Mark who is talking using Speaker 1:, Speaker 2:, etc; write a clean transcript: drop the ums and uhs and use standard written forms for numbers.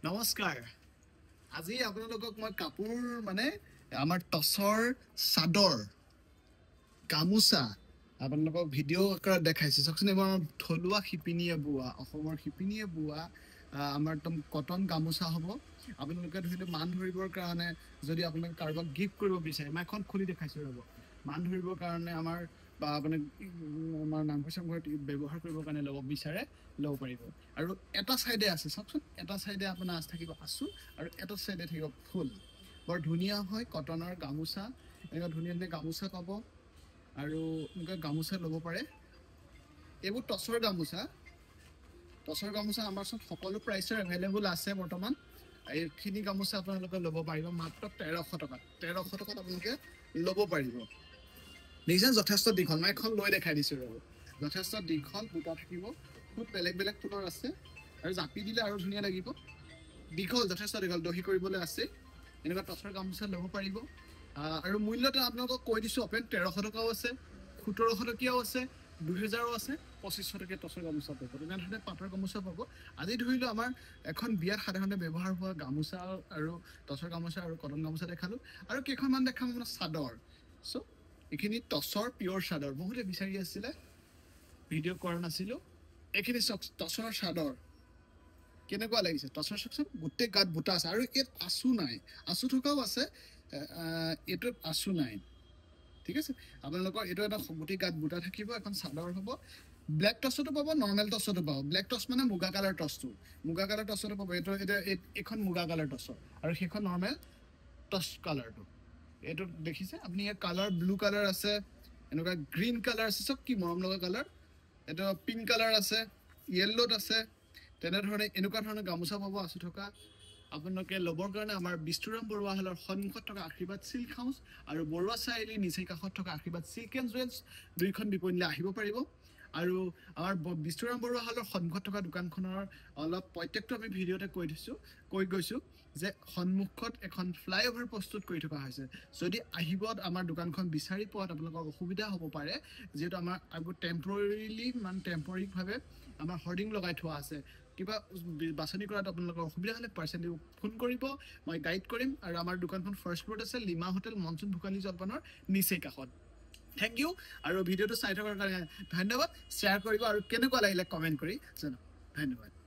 Speaker 1: নমস্কাৰ আজি আপোনালোকক মই কাপোৰ মানে আমাৰ টছৰ চাদৰ গামোচা আপোনালোকক ভিডিঅ' আকাৰত দেখাইছো চাওকচোন এবাৰ থলুৱা শিপিনীয়ে বোৱা অসমৰ শিপিনীয়ে বোৱা আমাৰ একদম কটন গামোচা হ'ব আপোনালোকে ধৰিলে মান ধৰিবৰ কাৰণে যদি আপোনালোকে কাৰোবাক গিফ্ট কৰিব বিচাৰে মই এখন খুলি দেখাইছো ৰ'ব মান ধৰিবৰ কাৰণে আমাৰ বা আপুনি আমাৰ নামঘৰ চামঘৰত ব্যৱহাৰ কৰিবৰ কাৰণে ল'ব বিচাৰে ল'ব পাৰিব আৰু এটা চাইডে আছে চাওকচোন এটা চাইডে আপোনাৰ থাকিব আঁচু আৰু এটা চাইডে থাকিব ফুল বৰ ধুনীয়া হয় কটনৰ গামোচা এনেকুৱা ধুনীয়া ধুনীয়া গামোচা পাব আৰু এনেকুৱা গামোচা ল'ব পাৰে এইবোৰ টছৰ গামোচা আমাৰ চব সকলো প্ৰাইচৰ এভেইলেবল আছে বৰ্তমান এইখিনি গামোচা আপোনালোকে ল'ব পাৰিব মাত্ৰ 1300 টকাত আপোনালোকে ল'ব পাৰিব দেখিছেন যথেষ্ট দীঘল মই এখন লৈ দেখাই দিছোঁ ৰ'ব যথেষ্ট দীঘল বুটা থাকিব খুব বেলেগ বেলেগ ফুলৰ আছে আৰু জাপি দিলে আৰু ধুনীয়া লাগিব দীঘল যথেষ্ট দীঘল দহি কৰিবলৈ আছে এনেকুৱা টছৰ গামোচা ল'ব পাৰিব আৰু মূল্যটো আপোনালোকক কৈ দিছোঁ অপেন 1300 টকাও আছে 1700 টকীয়াও আছে 2000ও আছে 2500 টকীয়া টছৰ গামোচা পাব তেনেধৰণে পাটৰ গামোচা পাব আজি ধৰিলোঁ আমাৰ এখন বিয়াত সাধাৰণতে ব্যৱহাৰ হোৱা গামোচা আৰু টছৰ গামোচা আৰু কটন গামোচা দেখালোঁ আৰু কেইখনমান দেখাম আপোনাৰ চাদৰ চ' এইখিনি টছৰ পিয়ৰ চাদৰ বহুতে বিচাৰি আছিলে ভিডিঅ' কৰা নাছিলোঁ এইখিনি টছৰ চাদৰ কেনেকুৱা লাগিছে টছৰ চাওকচোন গোটেই গাত বুটা আছে আৰু ইয়াত আঁচু নাই আঁচু থকাও আছে এইটোত আঁচু নাই ঠিক আছে আপোনালোকৰ এইটো এটা গোটেই গাত বুটা থাকিব এখন চাদৰ হ'ব ব্লেক টছতো পাব নৰ্মেল টছতো পাব ব্লেক টছ মানে মুগা কালাৰ টছতো পাব এইটো এইখন মুগা কালাৰ টছৰ আৰু সেইখন নৰ্মেল টছ কালাৰটো এইটো দেখিছে আপুনি ইয়াৰ কালাৰ ব্লু কালাৰ আছে এনেকুৱা গ্ৰীণ কালাৰ আছে চব কি মৰম লগা কালাৰ এইটো পিংক কালাৰ আছে য়েল্লোত আছে তেনেধৰণে এনেকুৱা ধৰণৰ গামোচা পাব আঁচু থকা আপোনালোকে ল'বৰ কাৰণে আমাৰ বিষ্ণুৰাম বৰুৱা হলৰ সন্মুখত থকা আশীৰ্বাদ চিল্ক হাউচ আৰু বৰুৱা চাৰিআলি নিচেই কাষত থকা আশীৰ্বাদ চিল্ক এণ্ড জুৱেলছ দুইখন বিপণীলৈ আহিব পাৰিব আৰু আমাৰ বিষ্ণুৰাম বৰুৱা হলৰ সন্মুখত থকা দোকানখনৰ অলপ প্ৰত্যেকটো আমি ভিডিঅ'তে কৈ গৈছোঁ যে সন্মুখত এখন ফ্লাইঅভাৰ প্ৰস্তুত কৰি থকা হৈছে যদি আহিব আমাৰ দোকানখন বিচাৰি পোৱাত আপোনালোকৰ অসুবিধা হ'ব পাৰে যিহেতু আমাৰ আগত টেম্পৰেৰীভাৱে আমাৰ হৰ্ডিং লগাই থোৱা আছে কিবা বাছনি কৰাত আপোনালোকৰ অসুবিধা হ'লে পাৰ্চনেলি ফোন কৰিব মই গাইড কৰিম আৰু আমাৰ দোকানখন ফাৰ্ষ্ট ফ্ল'ৰত আছে লিমা হোটেল মনচুন ভোগালী জলপানৰ নিচেই কাষত থেংক ইউ আৰু ভিডিঅ'টো চাই থকাৰ কাৰণে ধন্যবাদ শ্বেয়াৰ কৰিব আৰু কেনেকুৱা লাগিলে কমেণ্ট কৰি জনাওক ধন্যবাদ